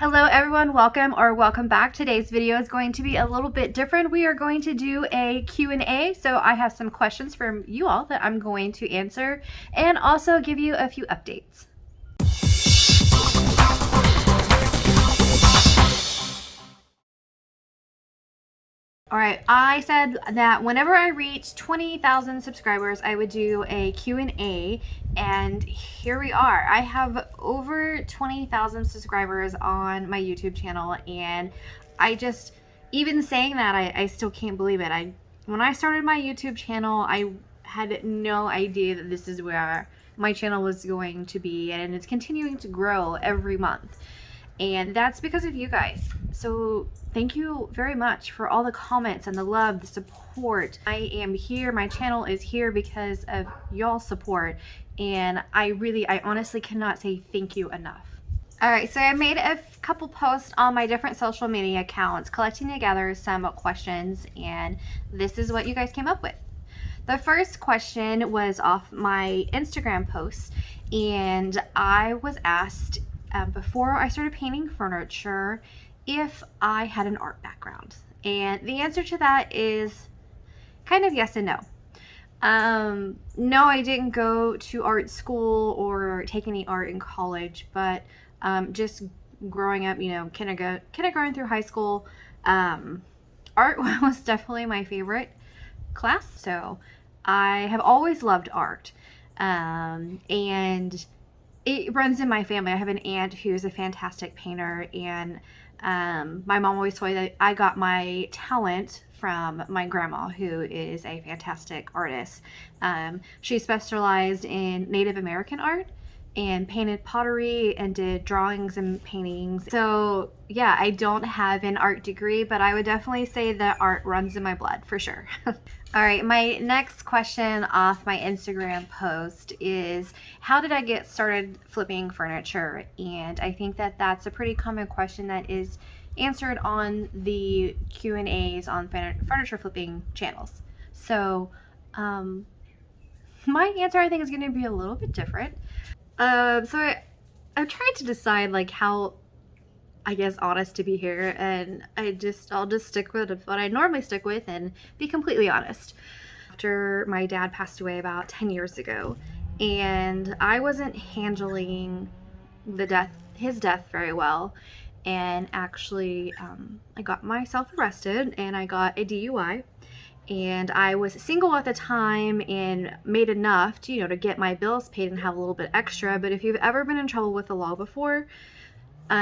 Hello everyone, welcome back. Today's video is going to be a little bit different. We are going to do a Q&A. So I have some questions from you all that I'm going to answer and also give you a few updates. Alright, I said that whenever I reach 20,000 subscribers, I would do a Q&A, and here we are. I have over 20,000 subscribers on my YouTube channel, and even saying that, I still can't believe it. When I started my YouTube channel, I had no idea that this is where my channel was going to be, and it's continuing to grow every month. And that's because of you guys. So thank you very much for all the comments and the love, the support. I am here, my channel is here because of y'all's support. And I honestly cannot say thank you enough. Alright, so I made a couple posts on my different social media accounts, collecting together some questions, and this is what you guys came up with. The first question was off my Instagram post, and I was asked before I started painting furniture if I had an art background, and the answer to that is kind of yes and no. No, I didn't go to art school or take any art in college, but just growing up, kindergarten through high school, art was definitely my favorite class. So I have always loved art, and it runs in my family. I have an aunt who's a fantastic painter, and my mom always told me that I got my talent from my grandma, who is a fantastic artist. She specialized in Native American art and painted pottery and did drawings and paintings. So yeah, I don't have an art degree, but I would definitely say that art runs in my blood for sure. All right, my next question off my Instagram post is, how did I get started flipping furniture? And I think that that's a pretty common question that is answered on the Q&As on furniture flipping channels. So my answer, I think, is going to be a little bit different. So I'm trying to decide like how, I guess, honest to be here, and I'll just stick with what I normally stick with and be completely honest. After my dad passed away about 10 years ago, and I wasn't handling his death very well, and actually I got myself arrested and I got a DUI. And I was single at the time and made enough to, to get my bills paid and have a little bit extra. But if you've ever been in trouble with the law before,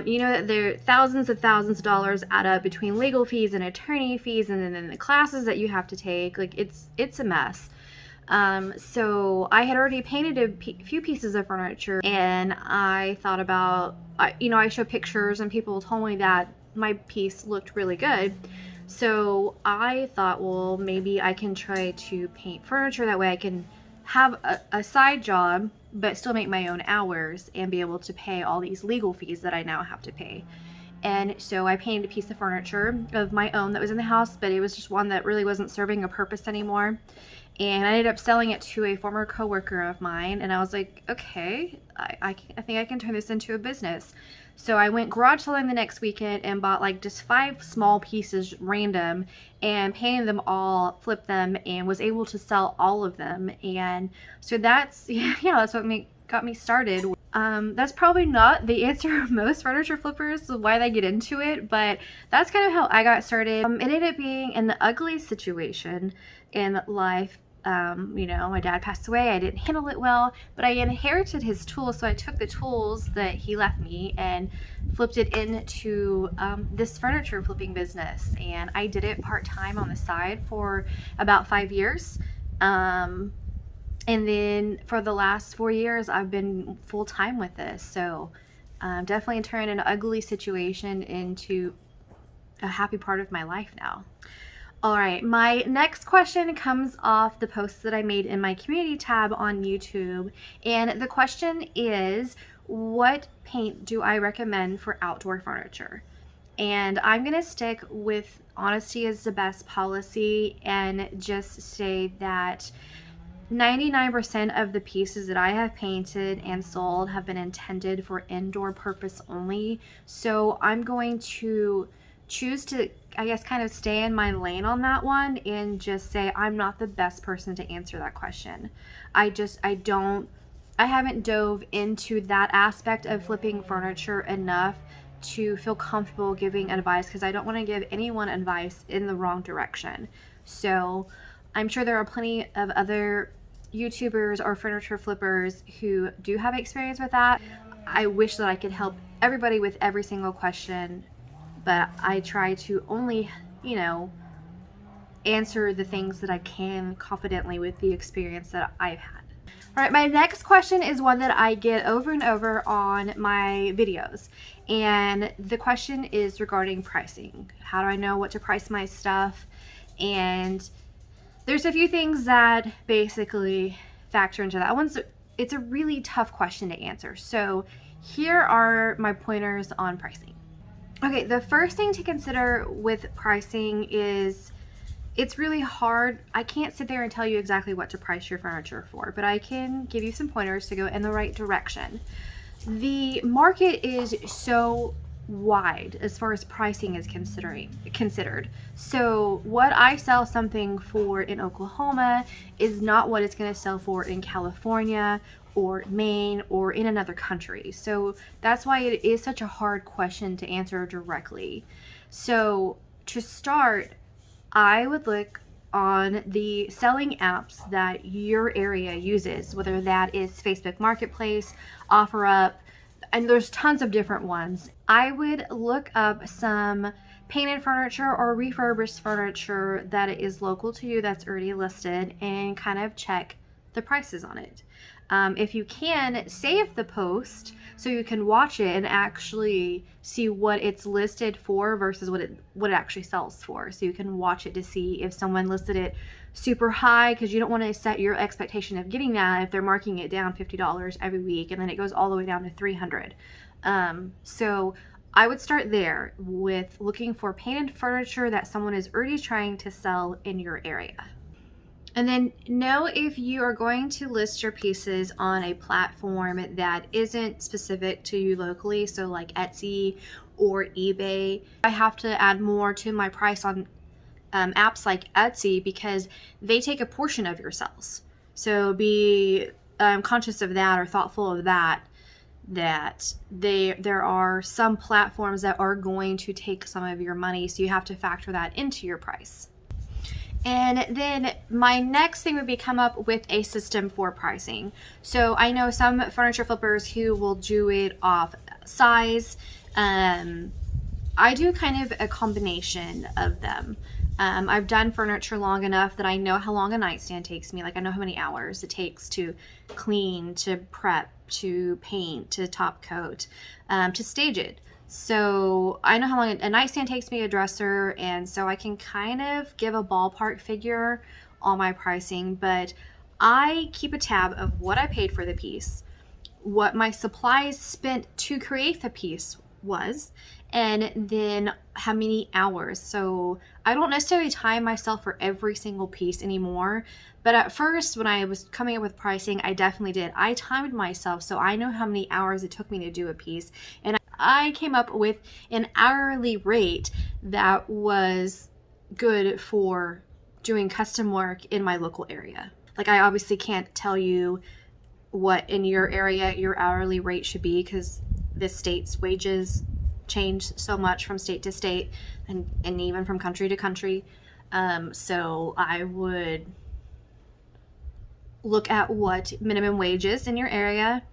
you know that there are thousands of dollars add up between legal fees and attorney fees, and then the classes that you have to take. Like, it's a mess. So I had already painted a few pieces of furniture, and I thought about, I showed pictures and people told me that my piece looked really good. So I thought, well, maybe I can try to paint furniture. That way I can have a side job, but still make my own hours and be able to pay all these legal fees that I now have to pay. And so I painted a piece of furniture of my own that was in the house, but it was just one that really wasn't serving a purpose anymore. And I ended up selling it to a former coworker of mine, and I was like, okay, I think I can turn this into a business. So I went garage selling the next weekend and bought like just 5 small pieces random and painted them all, flipped them, and was able to sell all of them. And so that's what got me started. That's probably not the answer of most furniture flippers, why they get into it, but that's kind of how I got started. It ended up being an ugly situation in life. My dad passed away. I didn't handle it well, but I inherited his tools, so I took the tools that he left me and flipped it into this furniture flipping business. And I did it part-time on the side for about 5 years. And then for the last 4 years, I've been full-time with this. So definitely turned an ugly situation into a happy part of my life now. All right, my next question comes off the post that I made in my community tab on YouTube. And the question is, what paint do I recommend for outdoor furniture? And I'm going to stick with honesty is the best policy and just say that 99% of the pieces that I have painted and sold have been intended for indoor purpose only. So I'm going to choose to, I guess, kind of stay in my lane on that one and just say I'm not the best person to answer that question. I haven't dove into that aspect of flipping furniture enough to feel comfortable giving advice, because I don't want to give anyone advice in the wrong direction. So I'm sure there are plenty of other YouTubers or furniture flippers who do have experience with that. I wish that I could help everybody with every single question, but I try to only, answer the things that I can confidently with the experience that I've had. All right, my next question is one that I get over and over on my videos. And the question is regarding pricing. How do I know what to price my stuff? And there's a few things that basically factor into that. It's a really tough question to answer. So here are my pointers on pricing. Okay, the first thing to consider with pricing is it's really hard. I can't sit there and tell you exactly what to price your furniture for, but I can give you some pointers to go in the right direction. The market is so wide as far as pricing is considered. So what I sell something for in Oklahoma is not what it's going to sell for in California or Maine or in another country. So that's why it is such a hard question to answer directly. So to start, I would look on the selling apps that your area uses, whether that is Facebook Marketplace, OfferUp, and there's tons of different ones. I would look up some painted furniture or refurbished furniture that is local to you that's already listed and kind of check the prices on it. If you can, save the post so you can watch it and actually see what it's listed for versus what it actually sells for. So you can watch it to see if someone listed it super high, because you don't want to set your expectation of getting that if they're marking it down $50 every week and then it goes all the way down to $300. So I would start there with looking for painted furniture that someone is already trying to sell in your area. And then know if you are going to list your pieces on a platform that isn't specific to you locally, so like Etsy or eBay. I have to add more to my price on apps like Etsy because they take a portion of your sales. So be conscious of that, or thoughtful of that there are some platforms that are going to take some of your money, so you have to factor that into your price. And then my next thing would be come up with a system for pricing. So I know some furniture flippers who will do it off size. I do kind of a combination of them. I've done furniture long enough that I know how long a nightstand takes me. Like I know how many hours it takes to clean, to prep, to paint, to top coat, to stage it. So I know how long a nightstand takes me, a dresser, and so I can kind of give a ballpark figure on my pricing, but I keep a tab of what I paid for the piece, what my supplies spent to create the piece was, and then how many hours. So I don't necessarily time myself for every single piece anymore, but at first when I was coming up with pricing, I definitely did. I timed myself so I know how many hours it took me to do a piece, and I came up with an hourly rate that was good for doing custom work in my local area. Like I obviously can't tell you what in your area your hourly rate should be, because the state's wages change so much from state to state and even from country to country. So I would look at what minimum wage is in your area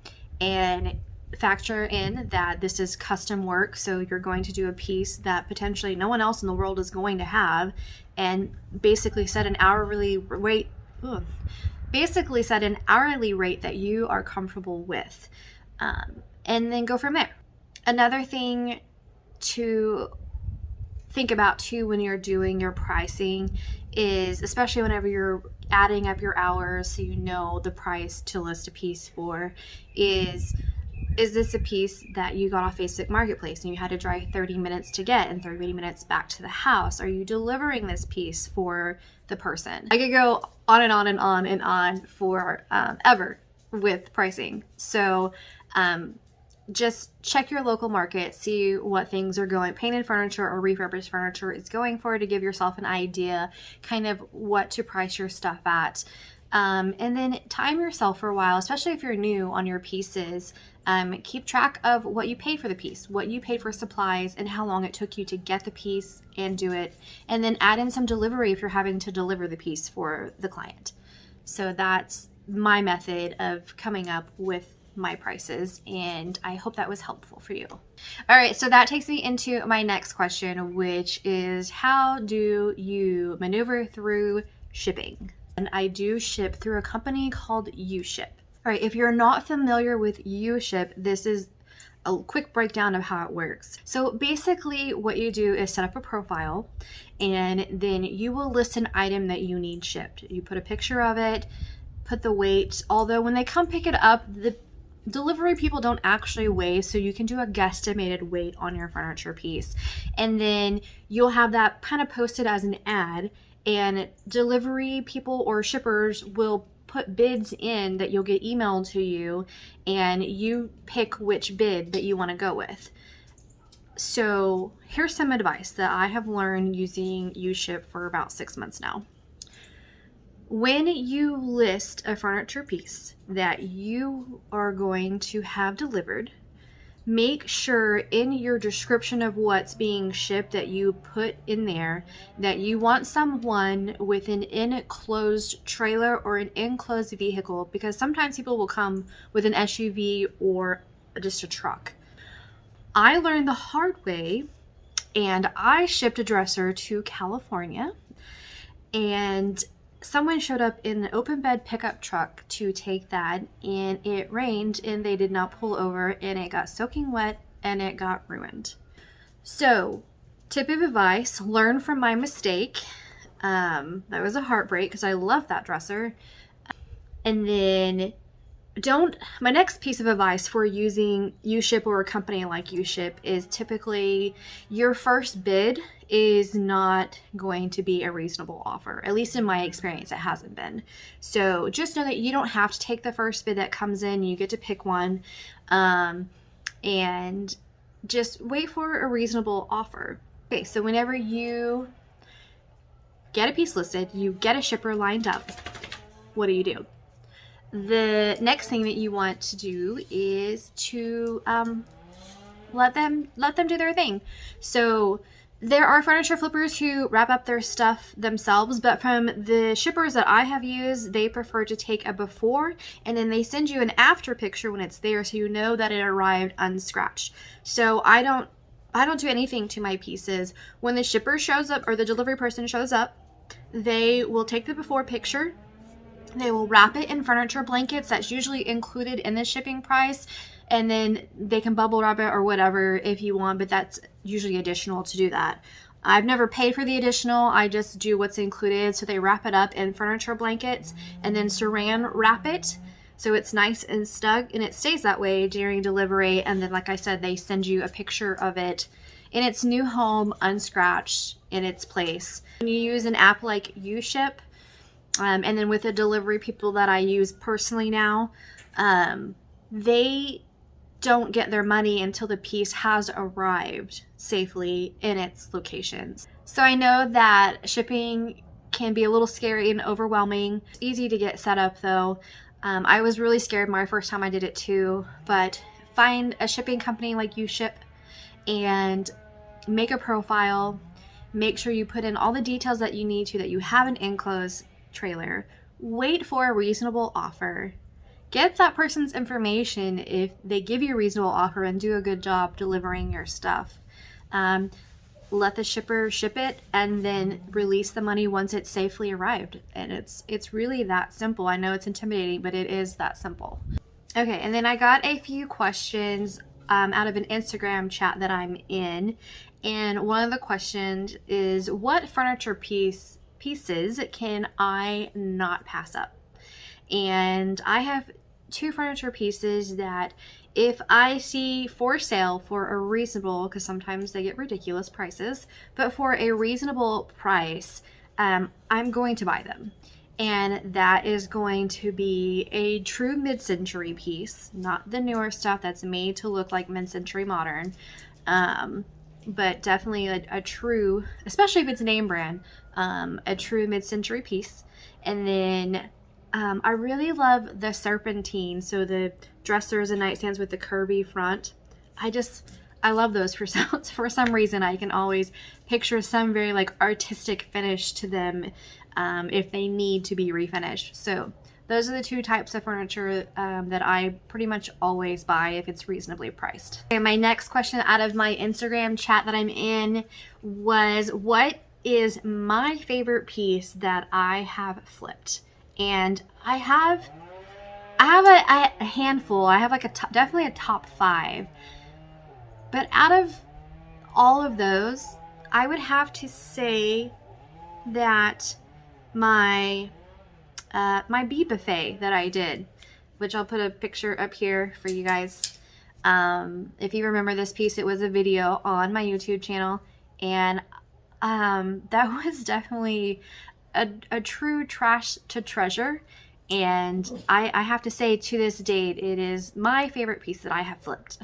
and factor in that this is custom work, so you're going to do a piece that potentially no one else in the world is going to have, and basically set an hourly rate that you are comfortable with, and then go from there. Another thing to think about too when you're doing your pricing is, especially whenever you're adding up your hours so you know the price to list a piece for, is Is this a piece that you got off Facebook Marketplace and you had to drive 30 minutes to get and 30 minutes back to the house? Are you delivering this piece for the person? I could go on and on and on and on for ever with pricing. So just check your local market, see what things are going, painted furniture or refurbished furniture is going for, to give yourself an idea kind of what to price your stuff at. And then time yourself for a while, especially if you're new on your pieces. Keep track of what you paid for the piece, what you paid for supplies, and how long it took you to get the piece and do it. And then add in some delivery if you're having to deliver the piece for the client. So that's my method of coming up with my prices, and I hope that was helpful for you. All right, so that takes me into my next question, which is, how do you maneuver through shipping? And I do ship through a company called UShip. All right, if you're not familiar with UShip, this is a quick breakdown of how it works. So basically what you do is set up a profile, and then you will list an item that you need shipped. You put a picture of it, put the weight, although when they come pick it up, the delivery people don't actually weigh, so you can do a guesstimated weight on your furniture piece. And then you'll have that kind of posted as an ad, and delivery people or shippers will put bids in that you'll get emailed to you, and you pick which bid that you want to go with. So here's some advice that I have learned using UShip for about 6 months now. When you list a furniture piece that you are going to have delivered, make sure in your description of what's being shipped that you put in there that you want someone with an enclosed trailer or an enclosed vehicle, because sometimes people will come with an SUV or just a truck. I learned the hard way, and I shipped a dresser to California, and someone showed up in an open bed pickup truck to take that, and it rained and they did not pull over, and it got soaking wet and it got ruined. So, tip of advice, learn from my mistake. That was a heartbreak because I love that dresser. And then my next piece of advice for using UShip or a company like UShip is typically your first bid is not going to be a reasonable offer. At least in my experience, it hasn't been. So just know that you don't have to take the first bid that comes in. You get to pick one, and just wait for a reasonable offer. Okay, so whenever you get a piece listed, you get a shipper lined up, what do? The next thing that you want to do is to let them do their thing. So there are furniture flippers who wrap up their stuff themselves, but from the shippers that I have used, they prefer to take a before and then they send you an after picture when it's there, so you know that it arrived unscratched. So I don't do anything to my pieces. When the shipper shows up or the delivery person shows up, they will take the before picture. They will wrap it in furniture blankets. That's usually included in the shipping price. And then they can bubble wrap it or whatever if you want, but that's usually additional to do that. I've never paid for the additional. I just do what's included. So they wrap it up in furniture blankets and then saran wrap it, so it's nice and snug, and it stays that way during delivery. And then, like I said, they send you a picture of it in its new home, unscratched, in its place. When you use an app like UShip, and then with the delivery people that I use personally now, they don't get their money until the piece has arrived safely in its locations. So I know that shipping can be a little scary and overwhelming. It's easy to get set up though. I was really scared my first time I did it too, but find a shipping company like UShip and make a profile. Make sure you put in all the details that you need to, that you have an enclosed trailer. Wait for a reasonable offer. Get that person's information if they give you a reasonable offer, and do a good job delivering your stuff. Let the shipper ship it and then release the money once it's safely arrived. And it's really that simple. I know it's intimidating, but it is that simple. Okay, and then I got a few questions out of an Instagram chat that I'm in. And one of the questions is, what furniture pieces can I not pass up? And I have two furniture pieces that if I see for sale for a reasonable, because sometimes they get ridiculous prices, but for a reasonable price, I'm going to buy them. And that is going to be a true mid-century piece, not the newer stuff that's made to look like mid-century modern, but definitely a true, especially if it's name brand, a true mid-century piece. And then I really love the serpentine, so the dressers and nightstands with the curvy front. I love those for some reason. I can always picture some very like artistic finish to them if they need to be refinished. So those are the two types of furniture that I pretty much always buy if it's reasonably priced. Okay, my next question out of my Instagram chat that I'm in was, what is my favorite piece that I have flipped? And I have a handful. I have like definitely a top 5. But out of all of those, I would have to say that my bee buffet that I did, which I'll put a picture up here for you guys. If you remember this piece, it was a video on my YouTube channel, and that was definitely a true trash to treasure. And I have to say, to this date, it is my favorite piece that I have flipped.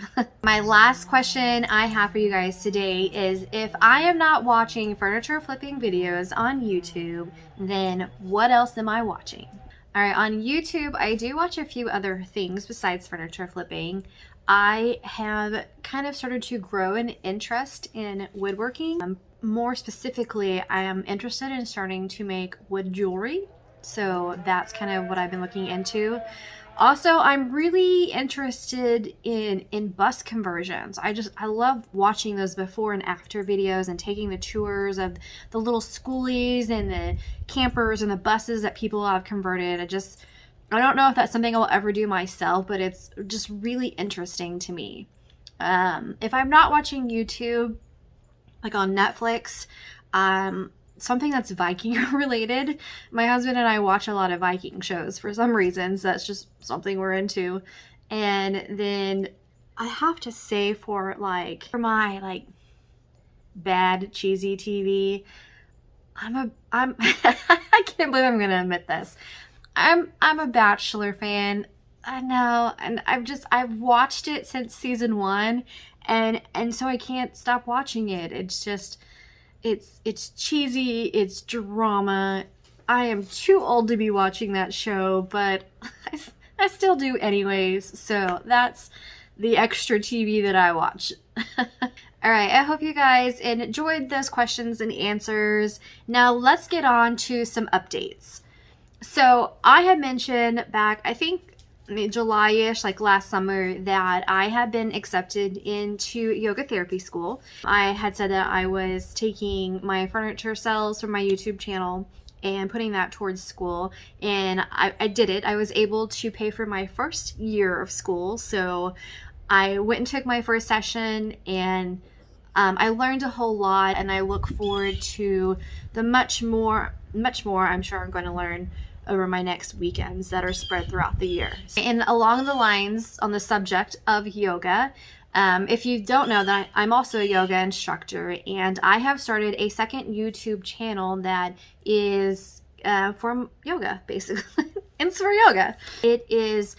My last question I have for you guys today is, if I am not watching furniture flipping videos on YouTube, then what else am I watching? All right, on YouTube, I do watch a few other things besides furniture flipping. I have kind of started to grow an interest in woodworking. More specifically, I am interested in starting to make wood jewelry. So that's kind of what I've been looking into. Also, I'm really interested in bus conversions. I love watching those before and after videos and taking the tours of the little schoolies and the campers and the buses that people have converted. I don't know if that's something I'll ever do myself, but it's just really interesting to me. If I'm not watching YouTube, like on Netflix, something that's Viking related. My husband and I watch a lot of Viking shows for some reasons. That's just something we're into. And then I have to say, for my like bad cheesy TV, I'm I can't believe I'm gonna admit this. I'm a Bachelor fan. I know, and I've watched it since season 1, and so I can't stop watching it. It's just, it's cheesy, it's drama. I am too old to be watching that show, but I still do anyways. So that's the extra TV that I watch. All right, I hope you guys enjoyed those questions and answers. Now let's get on to some updates. So I had mentioned back, I think July-ish, like last summer, that I had been accepted into yoga therapy school. I had said that I was taking my furniture sales from my YouTube channel and putting that towards school, and I did it. I was able to pay for my first year of school, so I went and took my first session, and I learned a whole lot, and I look forward to the much more I'm sure I'm going to learn over my next weekends that are spread throughout the year. And along the lines, on the subject of yoga, if you don't know, that I'm also a yoga instructor, and I have started a second YouTube channel that is for yoga, basically. It's for yoga. It is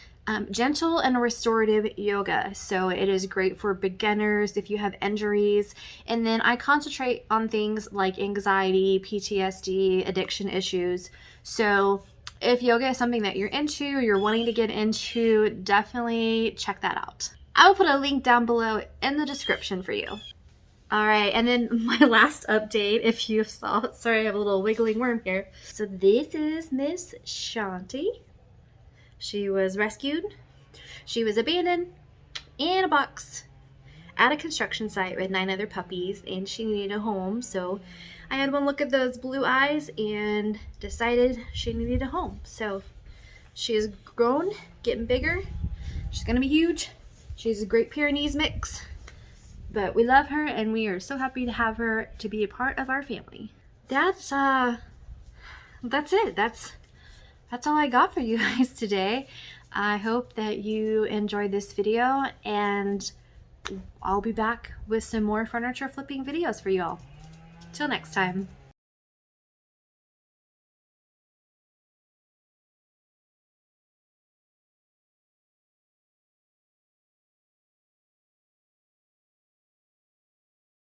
gentle and restorative yoga. So it is great for beginners if you have injuries. And then I concentrate on things like anxiety, PTSD, addiction issues. So if yoga is something that you're into, or you're wanting to get into, definitely check that out. I'll put a link down below in the description for you. All right, and then my last update, if you saw, sorry, I have a little wiggling worm here. So this is Miss Shanti. She was rescued. She was abandoned in a box at a construction site with 9 other puppies, and she needed a home. So I had one look at those blue eyes and decided she needed a home. So she is grown, getting bigger. She's gonna be huge. She's a Great Pyrenees mix, but we love her, and we are so happy to have her to be a part of our family. That's it. That's all I got for you guys today. I hope that you enjoyed this video, and I'll be back with some more furniture flipping videos for y'all. Till next time.